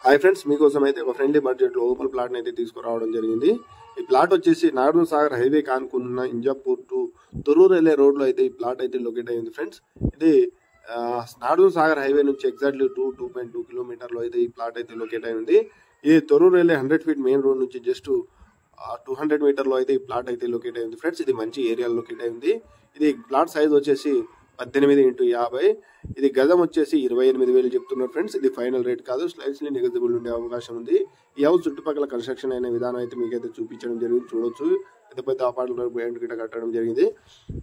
Hi friends, మీకోసం అయితే ఒక ఫ్రెండ్లీ బడ్జెట్ లో ఓపెన్ ప్లాట్ అయితే తీసుకురావడం జరిగింది. ఈ ప్లాట్ వచ్చేసి నాగార్జున సాగర్ హైవే కానుకున్న ఇంజాపూర్ టు తొర్రూరు వెళ్ళే రోడ్ లో అయితే ఈ ప్లాట్ అయితే లొకేట్ అయింది ఫ్రెండ్స్. ఇది నాగార్జున సాగర్ హైవే నుంచి ఎగ్జాక్ట్లీ 2.2 కిలోమీటర్లో అయితే ఈ ప్లాట్ అయితే లొకేట్ అయింది. ఇది తొర్రూరు వెళ్ళే 100 ఫీట్ మెయిన్ రోడ్ నుంచి జస్ట్ 200 మీటర్ లో అయితే ఈ ప్లాట్ అయితే లొకేట్ అయింది ఫ్రెండ్స్. ఇది మంచి ఏరియా లొకేట్ అయింది. ఇది ప్లాట్ సైజ్ వచ్చేసి 18x50. ఇది గజం వచ్చేసి 28,000 చెప్తున్నారు ఫ్రెండ్స్. ఇది ఫైనల్ రేట్ కాదు, స్లైడ్స్లీ నెగోజిబుల్ ఉండే అవకాశం ఉంది. ఈ హౌస్ చుట్టుపక్కల కన్స్ట్రక్షన్ అయిన విధానం అయితే మీకైతే చూపించడం జరిగింది. చూడొచ్చు, పెద్ద పెద్ద అపార్ట్మెంట్ గిట్ట కట్టడం జరిగింది.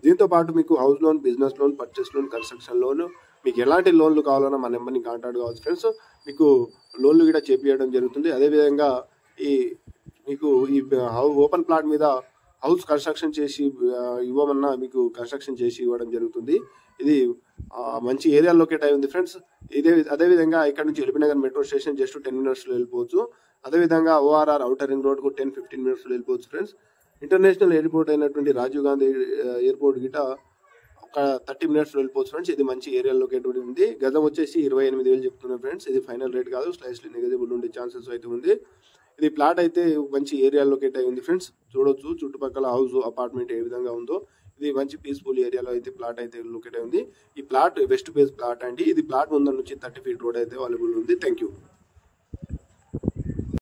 దీంతో పాటు మీకు house loan, business loan, purchase loan, construction loan, మీకు ఎలాంటి లోన్లు కావాలన్నా మన నెంబర్ని కాంటాక్ట్ కావచ్చు ఫ్రెండ్స్. మీకు లోన్లు కూడా చేపించడం జరుగుతుంది. అదేవిధంగా మీకు ఈ ఓపెన్ ప్లాట్ మీద హౌస్ కన్స్ట్రక్షన్ చేసి ఇవ్వమన్నా మీకు కన్స్ట్రక్షన్ చేసి ఇవ్వడం జరుగుతుంది. ఇది మంచి ఏరియా లొకేట్ అయి ఉంది ఫ్రెండ్స్. అదేవిధంగా ఇక్కడ నుంచి ఎల్బీనగర్ మెట్రో స్టేషన్ జస్ట్ 10 మినిట్స్లో వెళ్ళిపోవచ్చు. అదేవిధంగా ఓఆర్ఆర్ అవుటర్ రింగ్ రోడ్కు 10-15 మినిట్స్లో వెళ్ళిపోవచ్చు ఫ్రెండ్స్. ఇంటర్నేషనల్ ఎయిర్పోర్ట్ అయినటువంటి రాజీవ్ గాంధీ ఎయిర్పోర్ట్ గిట ఒక 30 మినిట్స్లో వెళ్ళిపోవచ్చు ఫ్రెండ్స్. ఇది మంచి ఏరియా లొకేట్ ఉంది. గజం వచ్చేసి 28,000 చెప్తున్నారు ఫ్రెండ్స్. ఇది ఫైనల్ రేట్ కాదు, స్లైస్లీ నెగోజిబుల్ ఉండే ఛాన్సెస్ అయితే ఉంది. ఇది ప్లాట్ అయితే మంచి ఏరియా లొకేట్ అయి ఉంది ఫ్రెండ్స్. చూడొచ్చు చుట్టుపక్కల హౌస్, అపార్ట్మెంట్ ఏ విధంగా ఉందో. ఇది మంచి పీస్ఫుల్ ఏరియాలో అయితే ప్లాట్ అయితే లొకేట్ అయి ఉంది. ఈ ప్లాట్ వెస్ట్ ఫేస్ ప్లాట్ అండి. ఇది ప్లాట్ ముందర నుంచి 30 ఫీట్ రోడ్ అయితే అవైలబుల్ ఉంది. Thank you.